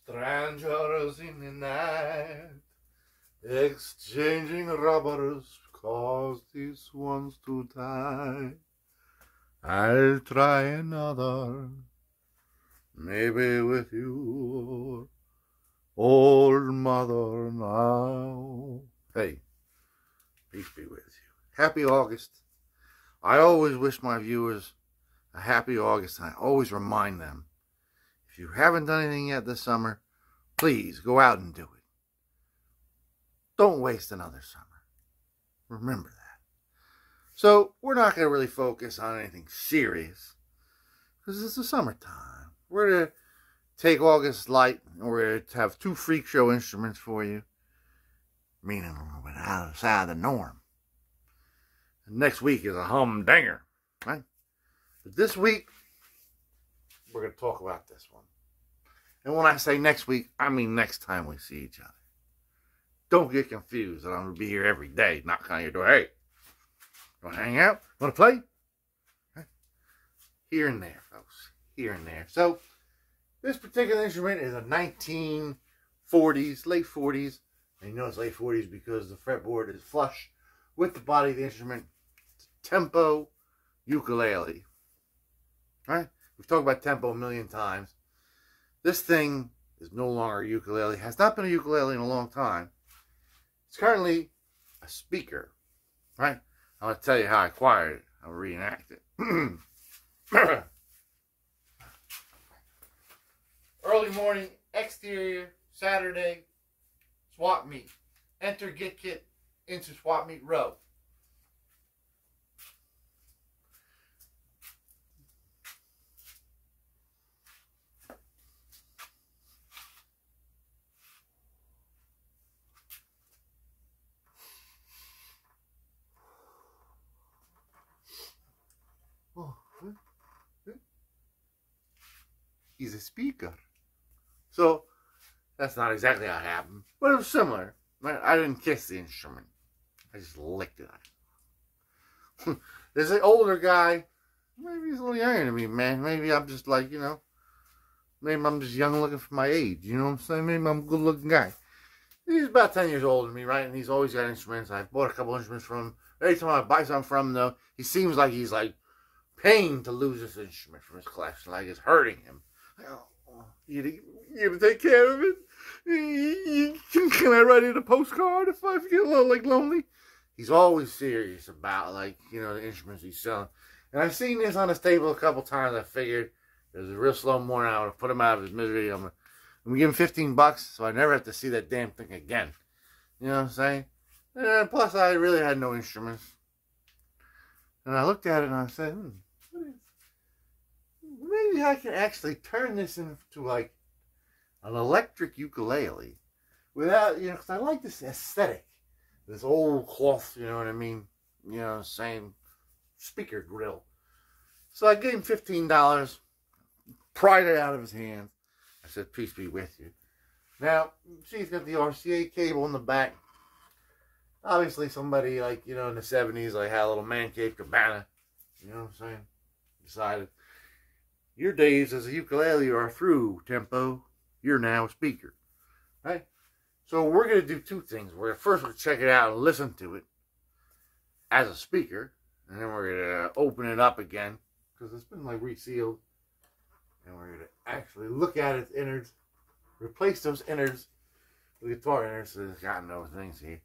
Strangers in the night, exchanging rubbers, cause this one's too tight. I'll try another, maybe with your old mother now. Hey, peace be with you. Happy August. I always wish my viewers a happy August, and I always remind them, if you haven't done anything yet this summer, please go out and do it. Don't waste another summer. Remember that. So, we're not going to really focus on anything serious, because it's the summertime. We're going to take August light, and we're going to have 2 freak show instruments for you, meaning a little bit outside the norm. And next week is a humdinger, right? But this week, we're going to talk about this one. And when I say next week, I mean next time we see each other. Don't get confused that I'm going to be here every day, knocking on your door. Hey, want to hang out? Want to play? Right? Here and there, folks. Here and there. So, this particular instrument is a 1940s, late 40s. And you know it's late 40s because the fretboard is flush with the body of the instrument. It's a tempo ukulele. Right? We've talked about tempo a million times. This thing is no longer a ukulele. Has not been a ukulele in a long time. It's currently a speaker. Right? I'm going to tell you how I acquired it. I'll reenact it. Early morning, exterior, Saturday, swap meet. Enter Guitkit into swap meet row. He's a speaker. So, that's not exactly how it happened, but it was similar. I didn't kiss the instrument. I just licked it. There's an older guy. Maybe he's a little younger than me, man. Maybe I'm just like, you know, maybe I'm just young looking for my age. You know what I'm saying? Maybe I'm a good looking guy. He's about 10 years older than me, right? And he's always got instruments. I bought a couple instruments from him. Every time I buy something from him, though, he seems like he's like paying to lose this instrument from his collection. Like it's hurting him. Oh, you gonna take care of it? Can I write in a postcard if I feel a little like lonely? He's always serious about, like, you know, the instruments he's selling. And I've seen this on his table a couple times. I figured it was a real slow morning. I would have put him out of his misery. I'm gonna give him 15 bucks so I never have to see that damn thing again. You know what I'm saying? And plus, I really had no instruments. And I looked at it and I said, maybe I can actually turn this into like an electric ukulele without, you know, because I like this aesthetic, this old cloth, you know what I mean? You know, same speaker grill. So I gave him $15, pried it out of his hands. I said, peace be with you. Now, see, he's got the RCA cable in the back. Obviously, somebody like, you know, in the 70s, like had a little man cave cabana. You know what I'm saying? Decided, your days as a ukulele are through, Tempo. You're now a speaker. Right? So we're going to do 2 things. We're first going to check it out and listen to it as a speaker. And then we're going to open it up again, because it's been like resealed. And we're going to actually look at its innards, replace those innards with guitar innards, so it's got no things here.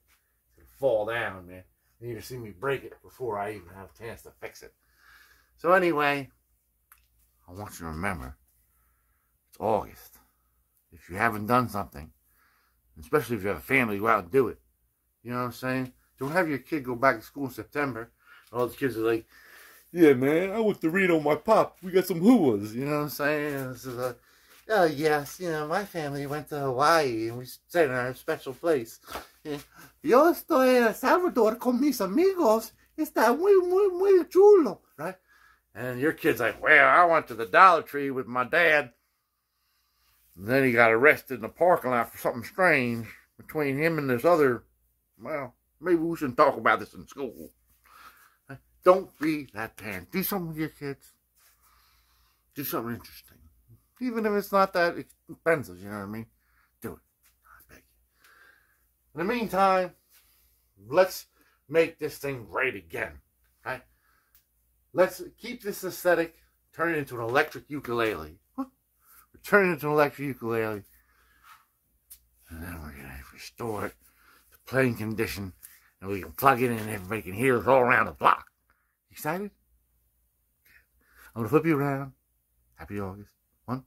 It's going to fall down, man. And you're going to see me break it before I even have a chance to fix it. So anyway, I want you to remember, it's August. If you haven't done something, especially if you have a family, go out and do it. You know what I'm saying? Don't have your kid go back to school in September. All the kids are like, yeah, man, I went to Reno with my pop. We got some hooas. You know what I'm saying? This is a, oh, yes, you know, my family went to Hawaii and we stayed in our special place. Yo estoy en El Salvador con mis amigos. Está muy chulo. Right? And your kid's like, well, I went to the Dollar Tree with my dad. And then he got arrested in the parking lot for something strange between him and this other, well, maybe we shouldn't talk about this in school. Don't be that parent. Do something with your kids. Do something interesting. Even if it's not that expensive, you know what I mean? In the meantime, let's make this thing great again. Right? Let's keep this aesthetic, turn it into an electric ukulele. Turn it into an electric ukulele. And then we're going to restore it to playing condition. And we can plug it in and everybody can hear us all around the block. Excited? I'm going to flip you around. Happy August. One.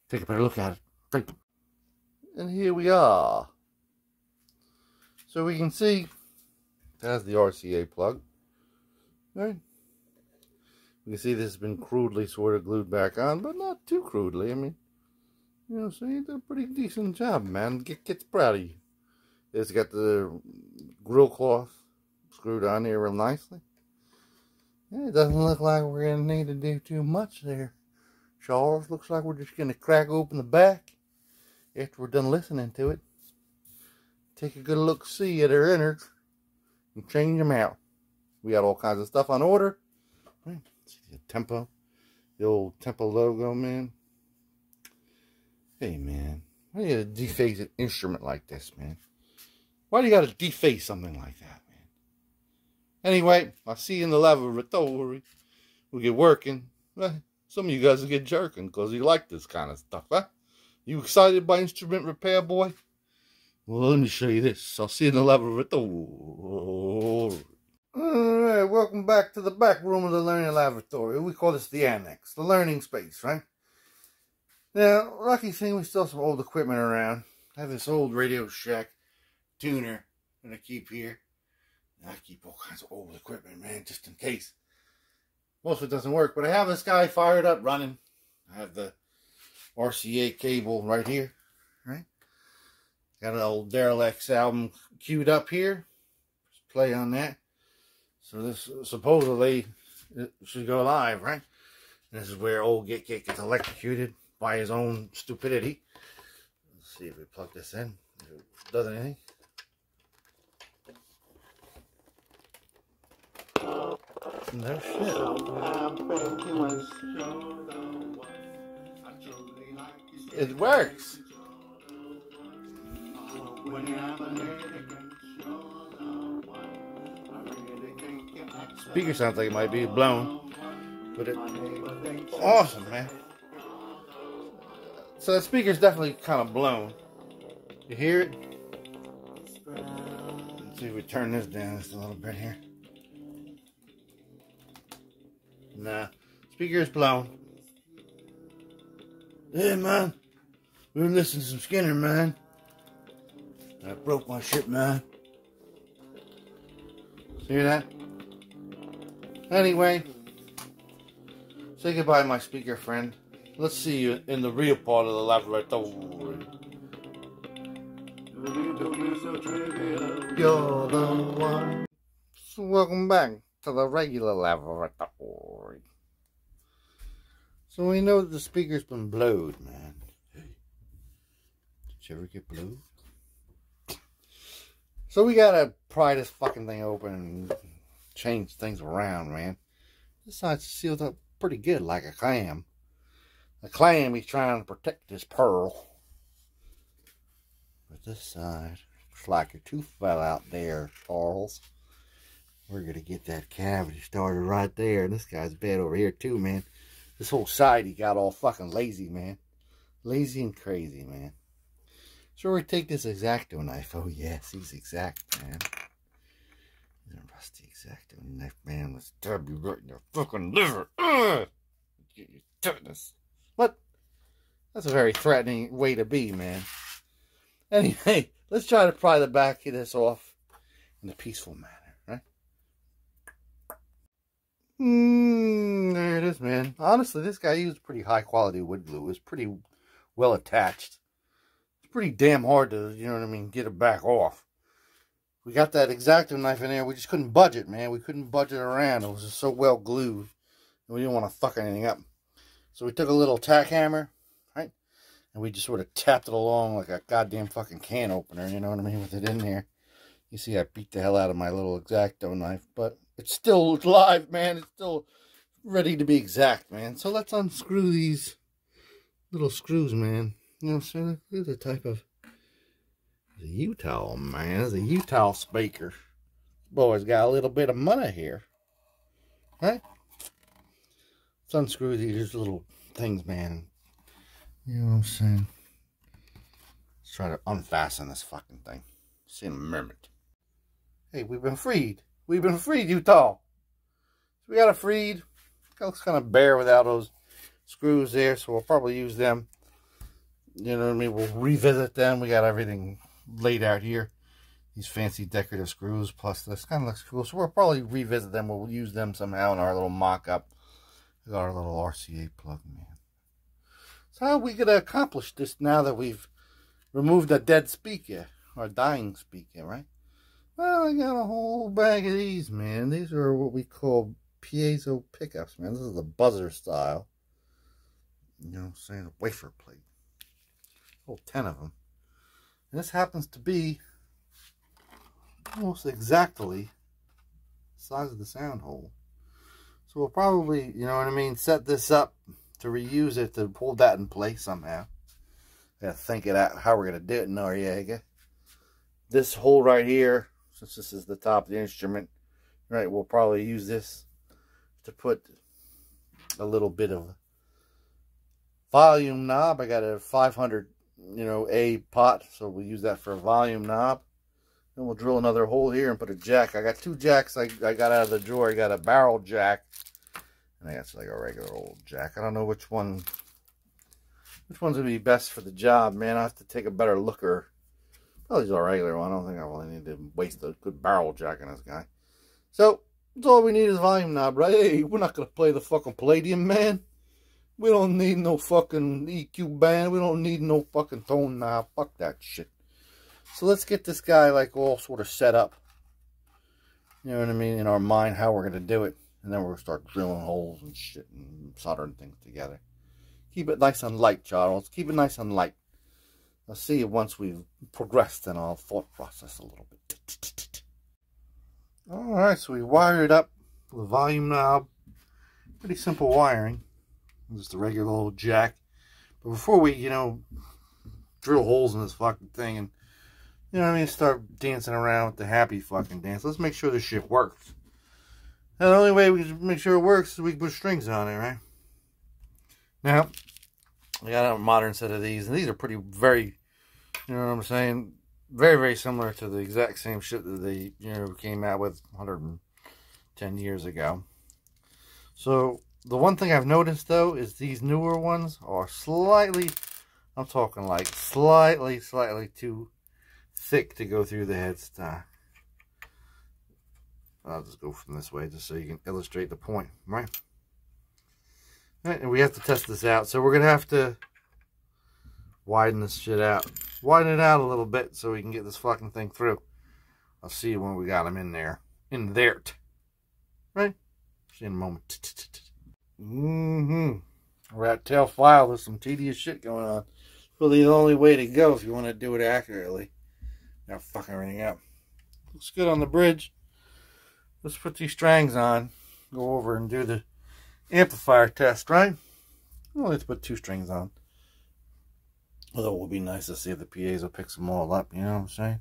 Take a better look at it. Three. And here we are. So we can see that's the RCA plug. Right? You can see this has been crudely sort of glued back on, but not too crudely. I mean, you know, so you did a pretty decent job, man. Guitkit's proud of you. It's got the grill cloth screwed on here real nicely. Yeah, it doesn't look like we're going to need to do too much there, Charles. Looks like we're just going to crack open the back after we're done listening to it. Take a good look-see at our innards and change them out. We got all kinds of stuff on order. Right. See the tempo, the old tempo logo, man. Hey, man, why do you gotta deface an instrument like this, man? Why do you gotta deface something like that, man? Anyway, I'll see you in the laboratory. We'll get working. Some of you guys will get jerking because you like this kind of stuff, huh? You excited by instrument repair, boy? Well, let me show you this. I'll see you in the laboratory. Alright, welcome back to the back room of the learning laboratory. We call this the annex, the learning space, right? Now, lucky thing, we still have some old equipment around. I have this old Radio Shack tuner that I keep here. And I keep all kinds of old equipment, man, just in case. Most of it doesn't work, but I have this guy fired up, running. I have the RCA cable right here, right? Got an old Derelect album queued up here. Just play on that. So this supposedly it should go live, right? This is where old Guitkit gets electrocuted by his own stupidity. Let's see if we plug this in. If it does anything. No shit. It works. Speaker sounds like it might be blown, but it's awesome, man. So the speaker's definitely kind of blown. You hear it? Let's see if we turn this down just a little bit here. Nah, speaker's blown. Yeah, man. We were listening to some Skinner, man. I broke my shit, man. See that? Anyway, say goodbye, my speaker friend. Let's see you in the real part of the laboratory. You're the one. So welcome back to the regular laboratory. So we know that the speaker's been blowed, man. Hey, did you ever get blowed? So we gotta pry this fucking thing open and change things around, man. This side's sealed up pretty good, like a clam. A clam, he's trying to protect his pearl. But this side, looks like your tooth fell out there, Charles. We're gonna get that cavity started right there. And this guy's bad over here too, man. This whole side, he got all fucking lazy, man. Lazy and crazy, man. So we take this X-Acto knife. Oh yes, he's exact, man. He's a rusty X-Acto knife, man. Let's stab you right in your fucking liver. Ugh! Get you tetanus. What? That's a very threatening way to be, man. Anyway, let's try to pry the back of this off in a peaceful manner, right? There it is, man. Honestly, this guy used pretty high quality wood glue. It was pretty well attached. It's pretty damn hard to, you know what I mean, get it back off. We got that X-Acto knife in there. We just couldn't budge it, man. We couldn't budge it around. It was just so well glued. And we didn't want to fuck anything up. So we took a little tack hammer, right? And we just sort of tapped it along like a goddamn fucking can opener, you know what I mean, with it in there. You see, I beat the hell out of my little X-Acto knife, but it's still live, man. It's still ready to be exact, man. So let's unscrew these little screws, man. You know, so they're the type of The Utah, man. It's a Utah speaker. Boy's got a little bit of money here. Right? Let's unscrew these little things, man. You know what I'm saying? Let's try to unfasten this fucking thing. See in a moment. Hey, we've been freed. We've been freed, Utah. So we got it freed. It looks kind of bare without those screws there, so we'll probably use them. You know what I mean? We'll revisit them. We got everything laid out here. These fancy decorative screws plus this kind of looks cool. So we'll probably revisit them. We'll use them somehow in our little mock-up. We got our little RCA plug, man. So how are we going to accomplish this now that we've removed a dead speaker? Or dying speaker, right? Well, I got a whole bag of these, man. These are what we call piezo pickups, man. This is the buzzer style. You know what I'm saying? A wafer plate. Whole 10 of them. And this happens to be almost exactly the size of the sound hole. So we'll probably, you know what I mean, set this up to reuse it to hold that in place somehow. Gotta think it out how we're gonna do it in Noriega. This hole right here, since this is the top of the instrument, right, we'll probably use this to put a little bit of volume knob. I got a 500, you know, A pot, so we'll use that for a volume knob. Then we'll drill another hole here and put a jack. I got two jacks I got out of the drawer. I got a barrel jack, and I got like a regular old jack. I don't know which one's gonna be best for the job, man. I have to take a better look, or probably just a regular one. I don't think I really need to waste a good barrel jack on this guy. So that's all we need is volume knob, right? Hey, we're not gonna play the fucking Palladium, man. We don't need no fucking EQ band. We don't need no fucking tone knob. Fuck that shit. So let's get this guy like all sort of set up. You know what I mean? In our mind, how we're going to do it. And then we're going to start drilling holes and shit and soldering things together. Keep it nice and light, Charles. Keep it nice and light. I'll see you once we've progressed in our thought process a little bit. Alright, so we wired up the volume knob. Pretty simple wiring. Just a regular old jack. But before we, you know, drill holes in this fucking thing and, you know what I mean, start dancing around with the happy fucking dance, let's make sure this shit works. And the only way we can make sure it works is we can put strings on it, right? Now, we got a modern set of these, and these are pretty, very, you know what I'm saying, very, very similar to the exact same shit that they, you know, came out with 110 years ago. So, the one thing I've noticed, though, is these newer ones are slightly, I'm talking like slightly too thick to go through the headstock. I'll just go from this way just so you can illustrate the point, right? All right, and we have to test this out. So we're going to have to widen this shit out. Widen it out a little bit so we can get this fucking thing through. I'll see you when we got them in there. In there. Right? See you in a moment. We're at tail file. There's some tedious shit going on. Really the only way to go if you want to do it accurately. Now fuck everything up. Looks good on the bridge. Let's put these strings on. Go over and do the amplifier test, right? We'll only have to put 2 strings on. Although it would be nice to see if the piezo picks them all up, you know what I'm saying?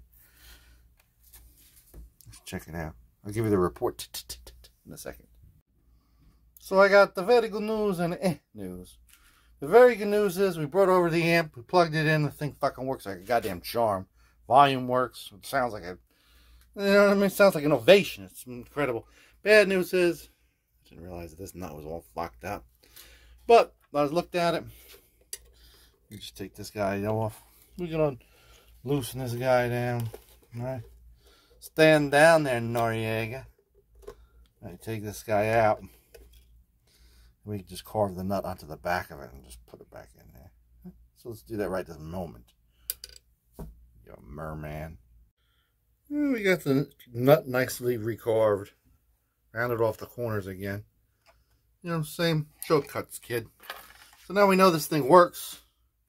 Let's check it out. I'll give you the report in a second. So I got the very good news and the news. The very good news is we brought over the amp, we plugged it in, the thing fucking works like a goddamn charm. Volume works, it sounds like a, you know what I mean? It sounds like an ovation. It's incredible. Bad news is, I didn't realize that this nut was all fucked up. But, I looked at it. You just take this guy off. We're going to loosen this guy down. Alright. Stand down there, Noriega. Alright, take this guy out. We can just carve the nut onto the back of it and just put it back in there. So let's do that right this moment. You merman. We got the nut nicely recarved. Rounded off the corners again. You know, same shortcuts, kid. So now we know this thing works.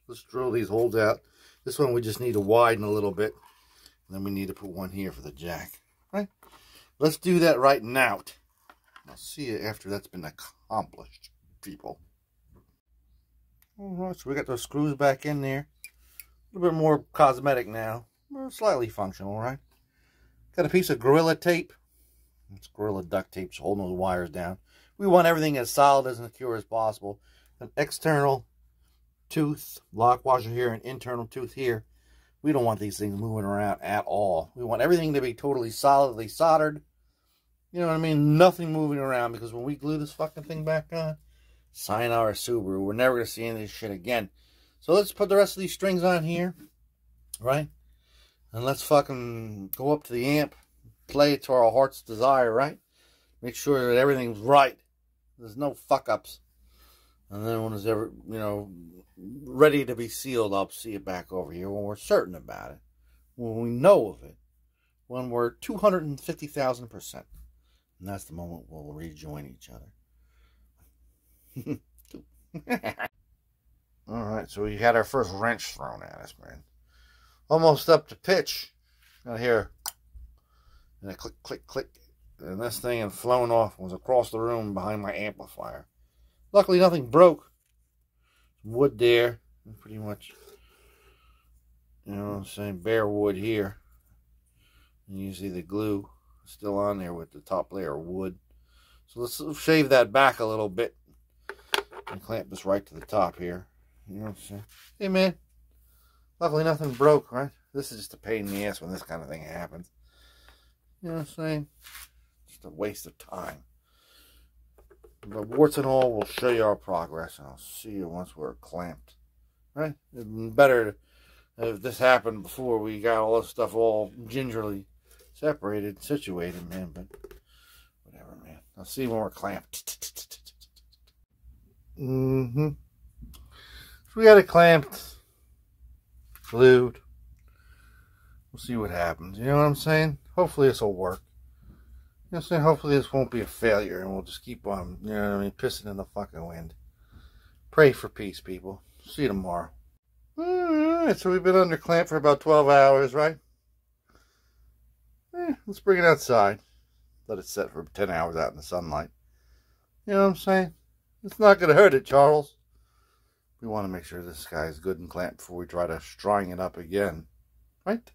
Let's drill these holes out. This one we just need to widen a little bit. And then we need to put one here for the jack. Right? Let's do that right now. I'll see you after that's been accomplished, people. Alright, so we got those screws back in there. A little bit more cosmetic now. slightly functional, right? Got a piece of Gorilla tape. It's Gorilla duct tape, so holding those wires down. We want everything as solid and secure as possible. An external tooth, lock washer here, an internal tooth here. We don't want these things moving around at all. We want everything to be totally solidly soldered. You know what I mean? Nothing moving around, because when we glue this fucking thing back on, sayonara Subaru, we're never going to see any of this shit again. So let's put the rest of these strings on here, right? And let's fucking go up to the amp, play it to our heart's desire, right? Make sure that everything's right. There's no fuck-ups. And then when it's ever, you know, ready to be sealed, I'll see it back over here when we're certain about it. When we know of it. When we're 250,000%. And that's the moment we'll rejoin each other. Alright, so we had our first wrench thrown at us, man. Almost up to pitch. Out here. And a click, click, click. And this thing had flown off and was across the room behind my amplifier. Luckily, nothing broke. Some wood there. Pretty much, you know what I'm saying, bare wood here. And you see the glue still on there with the top layer of wood. So let's shave that back a little bit. And clamp this right to the top here. You know what I'm saying? Hey, man. Luckily, nothing broke, right? This is just a pain in the ass when this kind of thing happens. You know what I'm saying? Just a waste of time. But warts and all, we'll show you our progress, and I'll see you once we're clamped. Right? It'd been better if this happened before we got all this stuff all gingerly separated, situated, man. But whatever, man. I'll see you when we're clamped. So we got it clamped, glued. We'll see what happens. You know what I'm saying? Hopefully this will work. You know what I'm saying? Hopefully this won't be a failure, and we'll just keep on, you know what I mean, pissing in the fucking wind. Pray for peace, people. See you tomorrow. Alright, so we've been under clamp for about 12 hours, right? Let's bring it outside. Let it set for 10 hours out in the sunlight. You know what I'm saying? It's not going to hurt it, Charles. We want to make sure this guy is good and clamped before we try to string it up again. Right?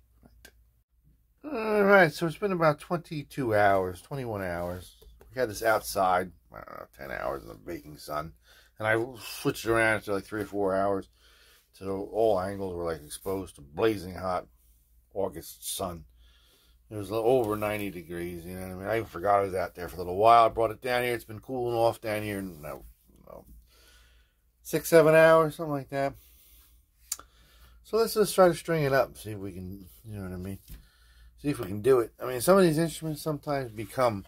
Alright, so it's been about 22 hours, 21 hours. We had this outside, I don't know, 10 hours in the baking sun. And I switched it around to like 3 or 4 hours. So all angles were like exposed to blazing hot August sun. It was over 90 degrees, you know what I mean? I even forgot it was out there for a little while. I brought it down here. It's been cooling off down here. No, 6, 7 hours, something like that. So let's just try to string it up and see if we can, you know what I mean? See if we can do it. I mean, some of these instruments sometimes become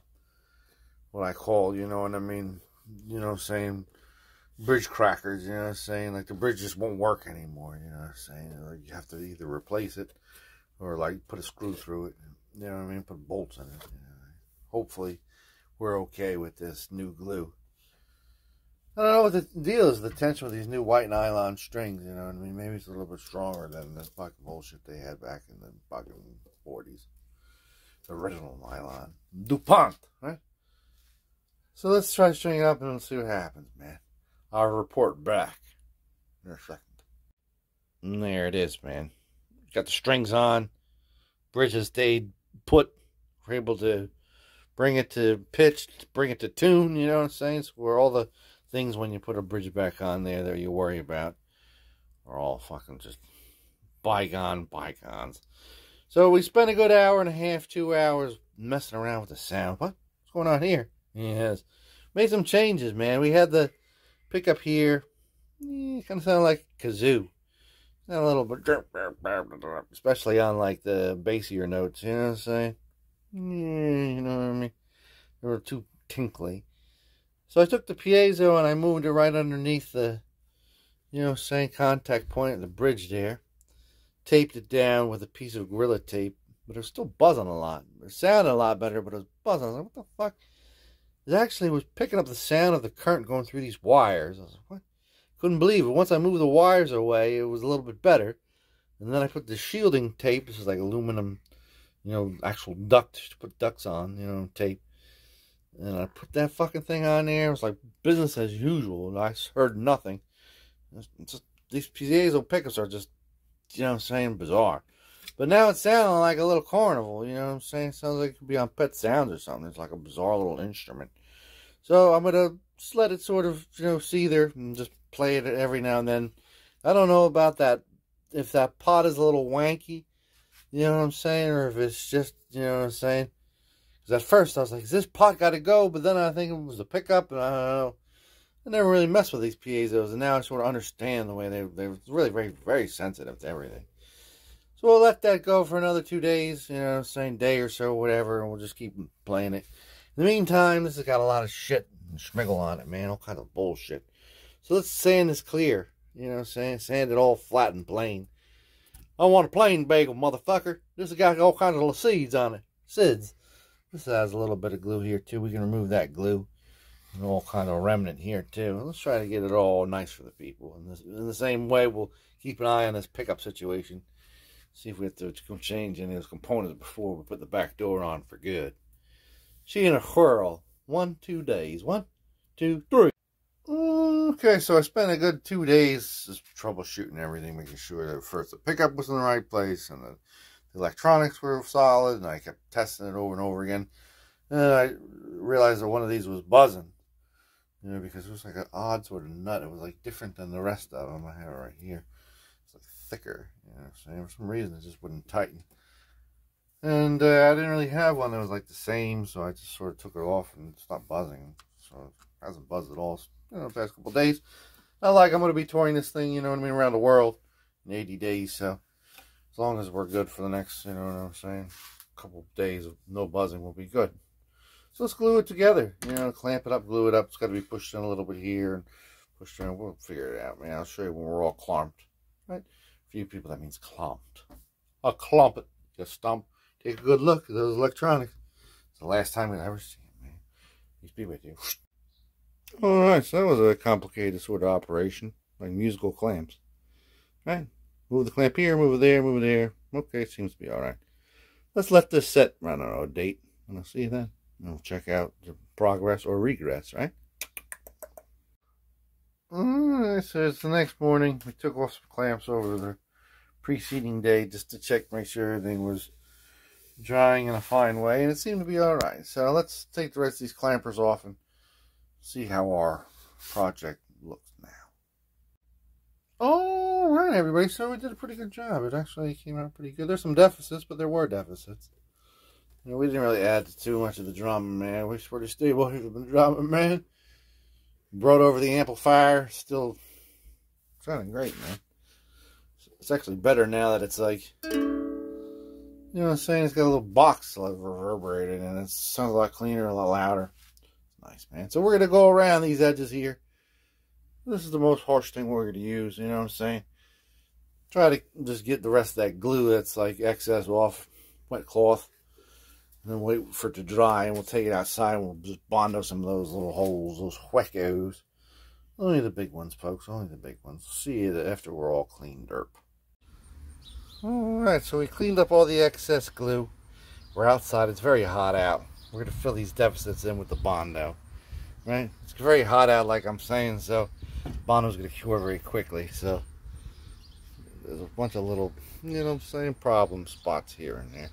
what I call, you know what I mean? You know what I'm saying? Bridge crackers, you know what I'm saying? Like the bridge just won't work anymore, you know what I'm saying? Or you have to either replace it or like put a screw through it, you know what I mean? Put bolts in it. You know? Hopefully we're okay with this new glue. I don't know what the deal is, the tension with these new white nylon strings, you know what I mean? Maybe it's a little bit stronger than the fucking bullshit they had back in the fucking 40s. The original nylon. DuPont, right? So let's try to string it up and see what happens, man. I'll report back in a second. And there it is, man. Got the strings on. Bridges stayed put. We're able to bring it to pitch, bring it to tune, you know what I'm saying? So where all the things when you put a bridge back on there that you worry about are all fucking just bygones. So we spent a good hour and a half, 2 hours messing around with the sound. What's going on here? Yes. Made some changes, man. We had the pickup here. Kind of sounded like a kazoo. A little bit, especially on like the bassier notes, you know what I'm saying? You know what I mean? They were too tinkly. So I took the piezo and I moved it right underneath the, you know, saying contact point at the bridge there. Taped it down with a piece of Gorilla tape, but it was still buzzing a lot. It sounded a lot better, but it was buzzing. I was like, what the fuck? It actually was picking up the sound of the current going through these wires. I was like, what? Couldn't believe it. Once I moved the wires away, it was a little bit better. And then I put the shielding tape. This is like aluminum, you know, actual duct to put ducts on, you know, tape. And I put that fucking thing on there. It was like business as usual. And I heard nothing. It's just, these piezo pickups are just, you know what I'm saying, bizarre. But now it's sounding like a little carnival, you know what I'm saying? Sounds like it could be on Pet Sounds or something. It's like a bizarre little instrument. So I'm going to just let it sort of, see there and just play it every now and then. I don't know about that, if that pot is a little wanky, you know what I'm saying? Or if it's just, you know what I'm saying? Because at first I was like, is this pot got to go? But then I think it was a pickup, and I don't know. I never really messed with these piezo's, and now I sort of understand the way they're really very, very sensitive to everything. So we'll let that go for another 2 days, you know what I'm saying, day or so, whatever, and we'll just keep playing it. In the meantime, this has got a lot of shit and schmiggle on it, man, all kinds of bullshit. So let's sand this clear, you know what I'm saying, sand it all flat and plain. I want a plain bagel, motherfucker. This has got all kinds of seeds on it. Seeds. This has a little bit of glue here, too. We can remove that glue. And all kind of remnant here, too. Let's try to get it all nice for the people. In the same way, we'll keep an eye on this pickup situation. See if we have to change any of those components before we put the back door on for good. She in a whirl. 1, 2 days. 1, 2, 3. Okay, so I spent a good 2 days just troubleshooting everything, making sure that first the pickup was in the right place and the electronics were solid, and I kept testing it over and over again. And I realized that one of these was buzzing, because it was like an odd sort of nut. It was like different than the rest of them. I have it right here. It's like thicker, so for some reason it just wouldn't tighten. And I didn't really have one that was like the same, so I just sort of took it off and it stopped buzzing. So it hasn't buzzed at all, the past couple of days. Not like I'm going to be touring this thing, around the world in 80 days. So as long as we're good for the next, couple of days of no buzzing, we'll be good. So let's glue it together, clamp it up, glue it up. It's got to be pushed in a little bit here and pushed in. We'll figure it out, man. I'll show you when we're all clumped, right? For you people, that means clumped. I'll clump it, just stomp. Take a good look at those electronics. It's the last time we'll ever see it, man. Peace be with you. Alright, so that was a complicated sort of operation, like musical clamps. Right? Move the clamp here, move it there, move it there. Okay, seems to be alright. Let's let this set, I don't know, a date, and I'll see you then. And we'll check out the progress or regress, right? Alright, so it's the next morning. We took off some clamps over the preceding day just to check, make sure everything was drying in a fine way, and it seemed to be alright. So let's take the rest of these clampers off and see how our project looks now. Alright, everybody, so we did a pretty good job. It actually came out pretty good. There's some deficits, but there were deficits. We didn't really add too much of the drumming, man. We're pretty stable here with the drumming, man. Brought over the amplifier. Still sounding great, man. It's actually better now that it's like, you know what I'm saying? It's got a little box reverberated, and it sounds a lot cleaner, a lot louder. It's nice, man. So we're going to go around these edges here. This is the most harsh thing we're going to use, you know what I'm saying? Try to just get the rest of that glue that's like excess off wet cloth. And then wait for it to dry, and we'll take it outside, and we'll just bondo some of those little holes, those huecos. Only the big ones, folks, only the big ones. See you after we're all cleaned up. Alright, so we cleaned up all the excess glue. We're outside, it's very hot out. We're going to fill these deficits in with the bondo. Right? It's very hot out, like I'm saying, so bondo's going to cure very quickly. So there's a bunch of little, you know what I'm saying, problem spots here and there.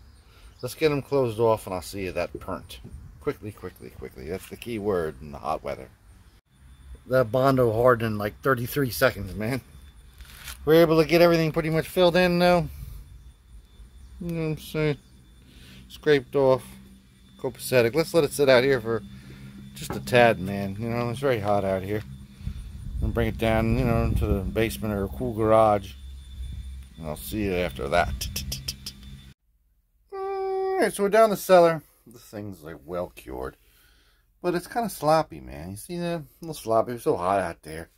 Let's get them closed off, and I'll see you that burnt. Quickly, quickly, quickly. That's the key word in the hot weather. That bondo hardened in like 33 seconds, man. We're able to get everything pretty much filled in now. You know what I'm saying? Scraped off. Copacetic. Let's let it sit out here for just a tad, man. You know, it's very hot out here. And bring it down, into the basement or a cool garage. And I'll see you after that. Alright, so we're down the cellar. This thing's like well cured. But it's kind of sloppy, man. You see that? A little sloppy. It's so hot out there.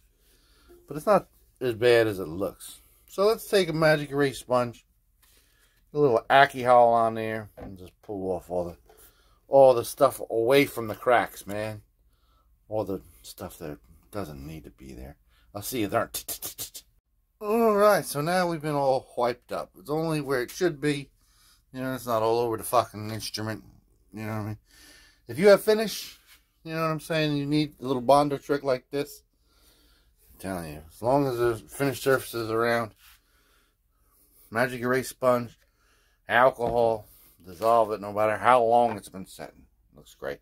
But it's not as bad as it looks. So let's take a magic erase sponge. A little alcohol on there. And just pull off all the stuff away from the cracks, man. All the stuff that doesn't need to be there. I'll see you there. Alright, so now we've been all wiped up. It's only where it should be. It's not all over the fucking instrument. You know what I mean? If you have finish, you know what I'm saying, you need a little bondo trick like this. I'm telling you, as long as there's finished surfaces around, magic erase sponge, alcohol, dissolve it no matter how long it's been setting. Looks great.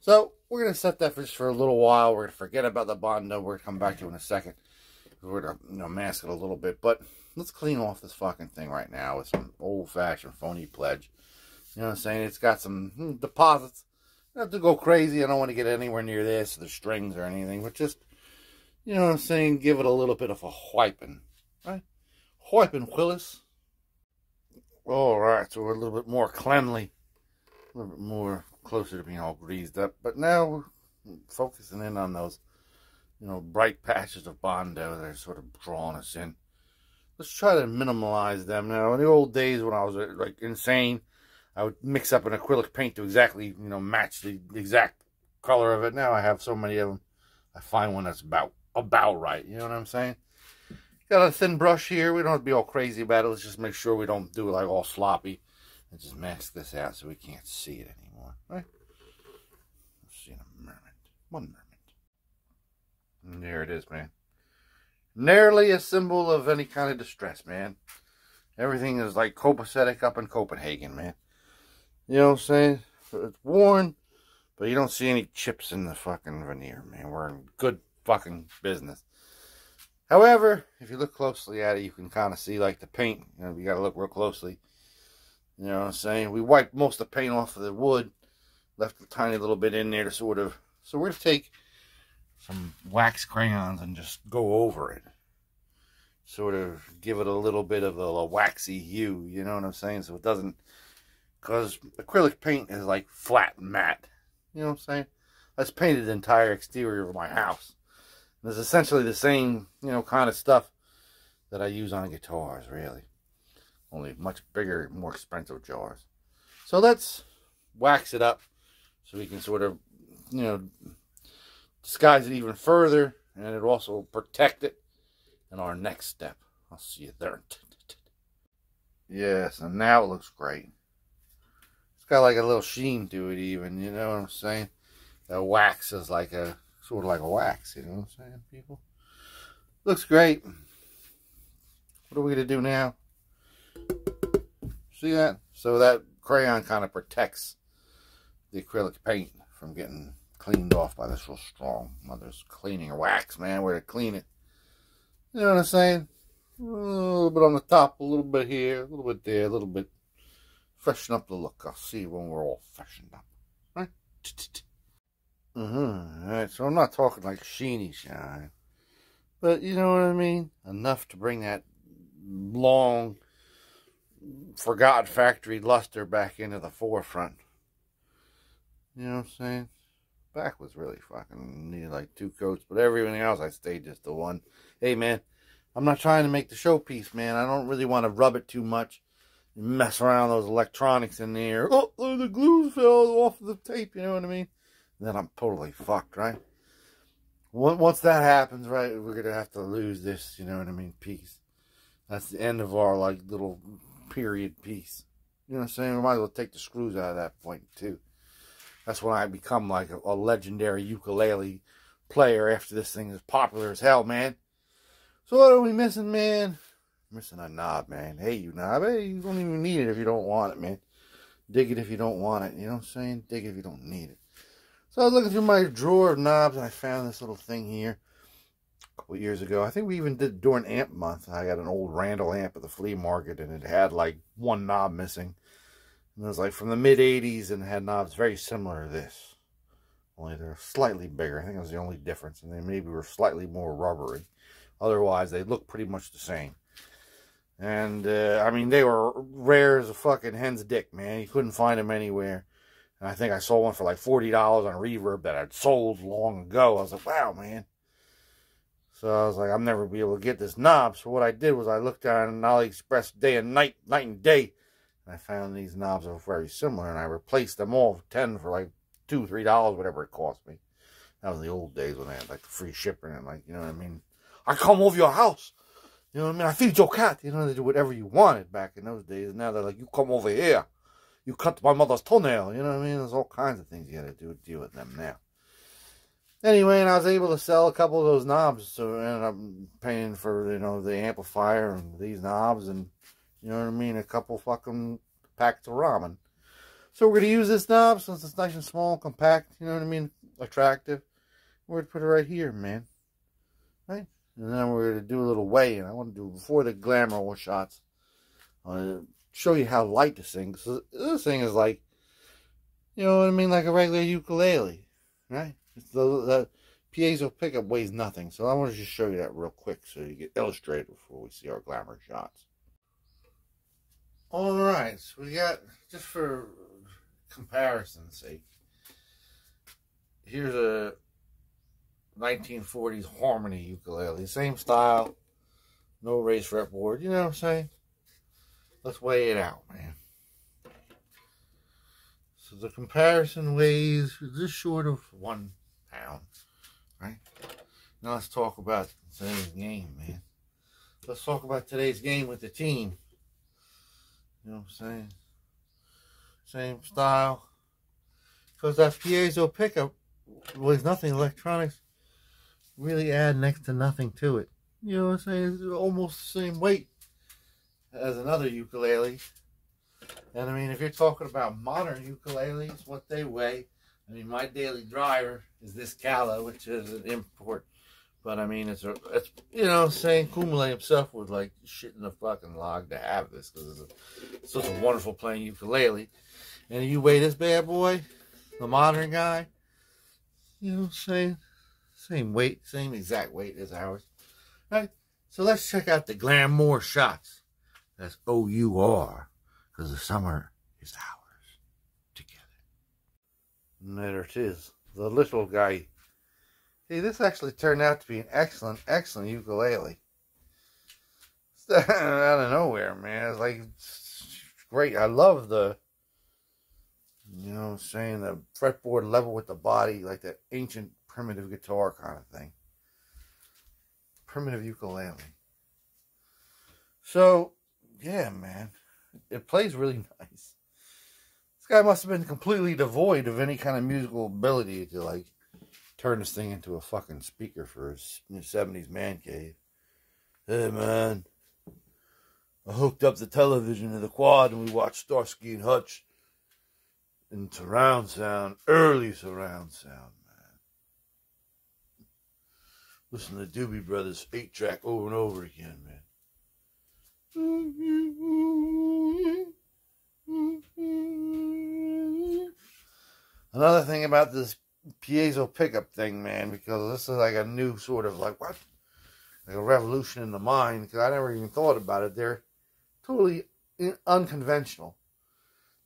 So we're going to set that fish for a little while. We're going to forget about the Bondo. We're going to come back to it in a second. We're going to mask it a little bit. But let's clean off this fucking thing right now with some old-fashioned phony pledge. You know what I'm saying? It's got some deposits. You don't have to go crazy. I don't want to get anywhere near this, the strings or anything. But just, you know what I'm saying, give it a little bit of a wiping. Right? Wiping Willis. Alright, so we're a little bit more cleanly. A little bit more closer to being all greased up. But now we're focusing in on those, you know, bright patches of Bondo that are sort of drawing us in. Let's try to minimize them. Now, in the old days when I was like insane, I would mix up an acrylic paint to exactly, you know, match the exact color of it. Now I have so many of them, I find one that's about right. You know what I'm saying? Got a thin brush here. We don't have to be all crazy about it. Let's just make sure we don't do it like all sloppy. And just mask this out so we can't see it anymore. Right? Let's see a moment. One moment. And there it is, man. Nearly a symbol of any kind of distress, man. Everything is like copacetic up in Copenhagen, man. You know what I'm saying? It's worn, but you don't see any chips in the fucking veneer, man. We're in good fucking business. However, if you look closely at it, you can kind of see like the paint. You know, you got to look real closely. You know what I'm saying? We wiped most of the paint off of the wood, left a tiny little bit in there to sort of. So we're going to take some wax crayons and just go over it. Sort of give it a little bit of a waxy hue, you know what I'm saying? So it doesn't, because acrylic paint is like flat and matte. You know what I'm saying? That's painted the entire exterior of my house. And it's essentially the same, you know, kind of stuff that I use on guitars, really. Only much bigger, more expensive jars. So let's wax it up so we can sort of, you know, disguise it even further. And it'll also protect it in our next step. I'll see you there. Yes, and now it looks great. It's got like a little sheen to it even, you know what I'm saying? The wax is like a, sort of like a wax, you know what I'm saying, people? Looks great. What are we going to do now? See that? So that crayon kind of protects the acrylic paint from getting cleaned off by this real strong mother's cleaning wax, man. Where to clean it. You know what I'm saying? A little bit on the top, a little bit here, a little bit there, a little bit. Freshen up the look. I'll see when we're all freshened up. Right? Alright, so I'm not talking like sheeny shine. But you know what I mean? Enough to bring that long, forgotten factory luster back into the forefront. You know what I'm saying? Back was really fucking needed like 2 coats, but everything else I stayed just the one. Hey man, I'm not trying to make the showpiece, man. I don't really want to rub it too much and mess around those electronics in there. Oh, the glue fell off the tape, you know what I mean? And then I'm totally fucked, right? Once that happens, right, we're gonna have to lose this, you know what I mean, piece. That's the end of our like little period piece. You know what I'm saying? We might as well take the screws out of that point too. That's when I become like a legendary ukulele player after this thing is popular as hell, man. So what are we missing, man? Missing a knob, man. Hey, you knob. Hey, you don't even need it if you don't want it, man. Dig it if you don't want it. You know what I'm saying? Dig it if you don't need it. So I was looking through my drawer of knobs and I found this little thing here a couple years ago. I think we even did during amp month. I got an old Randall amp at the flea market and it had like 1 knob missing. And it was like from the mid-80s and had knobs very similar to this. Only they're slightly bigger. I think that was the only difference. And they maybe were slightly more rubbery. Otherwise, they look pretty much the same. And, I mean, they were rare as a fucking hen's dick, man. You couldn't find them anywhere. And I think I sold one for like $40 on Reverb that I'd sold long ago. I was like, wow, man. So I was like, I'll never be able to get this knob. So what I did was I looked on AliExpress day and night and day. And I found these knobs that were very similar. And I replaced them all 10 for like $2, $3, whatever it cost me. That was the old days when they had like the free shipping and like, you know what I mean? I come over your house. You know what I mean? I feed your cat. You know, they do whatever you wanted back in those days. And now they're like, you come over here. You cut my mother's toenail. You know what I mean? There's all kinds of things you got to do to deal with them now. Anyway, and I was able to sell a couple of those knobs. So I ended up paying for, you know, the amplifier and these knobs. And, You know what I mean? A couple fucking packs of ramen. So we're going to use this knob since it's nice and small, compact, you know what I mean? Attractive. We're going to put it right here, man. Right? And then we're going to do a little weigh-in. I want to do, before the glamour shots, I want to show you how light this thing is. So this thing is like, you know what I mean? Like a regular ukulele, right? It's the piezo pickup weighs nothing. So I want to just show you that real quick so you get illustrated before we see our glamour shots. All right, so we got, just for comparison's sake, here's a 1940s harmony ukulele, same style, no raised fretboard. You know what I'm saying? Let's weigh it out, man. So the comparison weighs just short of 1 pound, right? Now let's talk about today's game, man. Let's talk about today's game with the team. You know what I'm saying? Same style. Because that piezo pickup was nothing. Electronics really add next to nothing to it. You know what I'm saying? It's almost the same weight as another ukulele. And I mean, if you're talking about modern ukuleles, what they weigh, I mean, my daily driver is this Cala, which is an import. But I mean, it's you know, saying Kumale himself would like shit in the fucking log to have this because it's such a wonderful playing ukulele. And you weigh this bad boy, the modern guy, you know what I'm saying? Same weight, same exact weight as ours. Right? So let's check out the glamour shots. That's O-U-R, because the summer is ours together. And there it is, the little guy. Hey, this actually turned out to be an excellent, excellent ukulele. Out of nowhere, man. It's like, it's great. I love the, you know what I'm saying, the fretboard level with the body, like that ancient primitive guitar kind of thing. Primitive ukulele. So, yeah, man. It plays really nice. This guy must have been completely devoid of any kind of musical ability to, like, turn this thing into a fucking speaker for his 70s man cave. Hey, man. I hooked up the television to the quad and we watched Starsky and Hutch in surround sound, early surround sound, man. Listen to Doobie Brothers 8-track over and over again, man. Another thing about this piezo pickup thing, man, because this is like a new sort of like what? Like a revolution in the mind, because I never even thought about it. They're totally unconventional.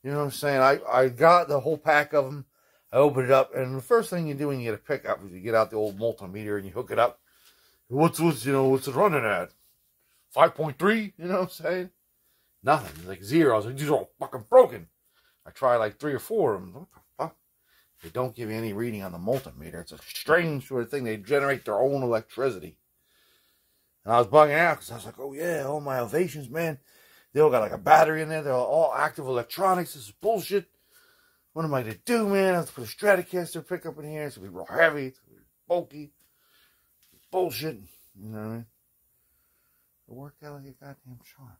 You know what I'm saying? I got the whole pack of them. I opened it up, and the first thing you do when you get a pickup is you get out the old multimeter and you hook it up. What's it running at? 5.3? You know what I'm saying? Nothing. It's like 0. I was like, these are all fucking broken. I tried like 3 or 4 of them. What the fuck? They don't give you any reading on the multimeter. It's a strange sort of thing. They generate their own electricity. And I was bugging out because I was like, oh yeah, all my Ovations, man. They all got like a battery in there. They're all active electronics. This is bullshit. What am I to do, man? I have to put a Stratocaster pickup in here. It's going to be real heavy. It's going to be bulky. It's bullshit. You know what I mean? It worked out like a goddamn charm.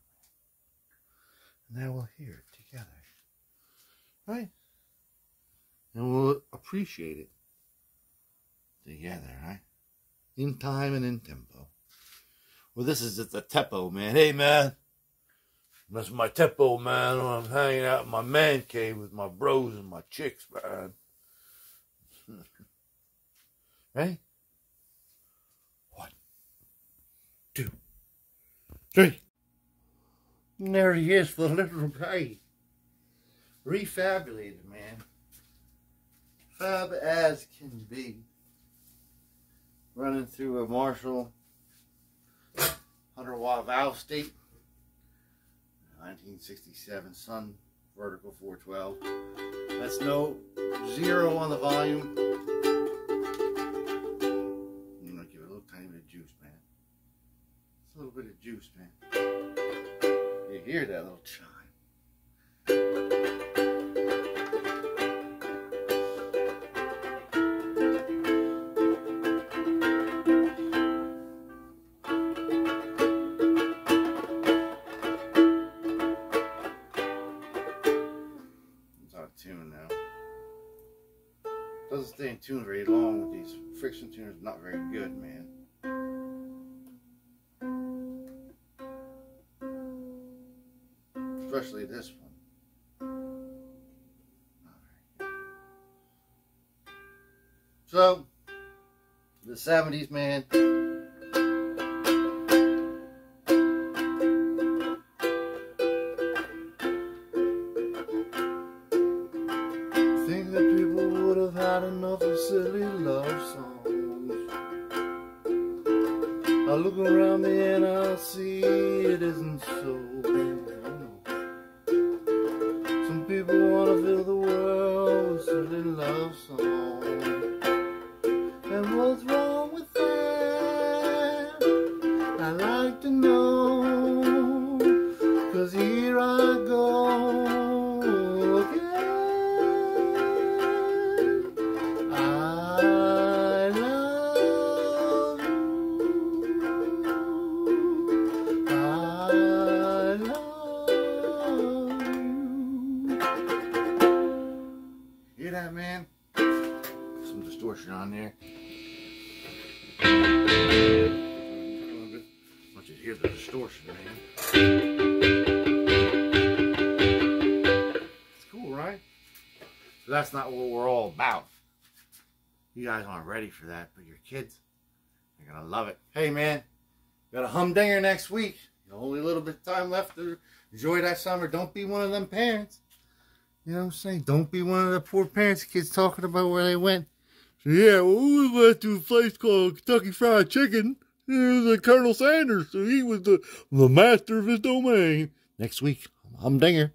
And now we'll hear it together. Right? And we'll appreciate it together, right? In time and in tempo. Well, this is just the tempo, man. Hey, man. That's my tempo, man. When I'm hanging out in my man cave with my bros and my chicks, man. Right? 1, 2, 3. And there he is, the little guy. Refabulated, man. Fab as can be. Running through a Marshall 100-watt valve state. 1967 Sun vertical 412. That's no 0 on the volume. I'm gonna give it a little tiny bit of juice, man. It's a little bit of juice, man. You hear that little chime? doesn't stay in tune very long with these friction tuners. Not very good, man. Especially this one. So, the 70s, man. Think that people would have had enough of silly love songs. I look around me and I see it isn't so. Some people want to fill the world with silly love songs. And what's wrong with that? I like to know, 'cause here I go again. I love you. I love you. Hear that, man? Some distortion on there. I want you to hear the distortion, man. It's cool, right? So that's not what we're all about. You guys aren't ready for that, but your kids, they're gonna love it. Hey, man, got a humdinger next week. Only a little bit of time left to enjoy that summer. Don't be one of them parents. You know what I'm saying? Don't be one of the poor parents, kids talking about where they went. Yeah, well, we went to a place called Kentucky Fried Chicken. It was Colonel Sanders, so he was the master of his domain. Next week, humdinger.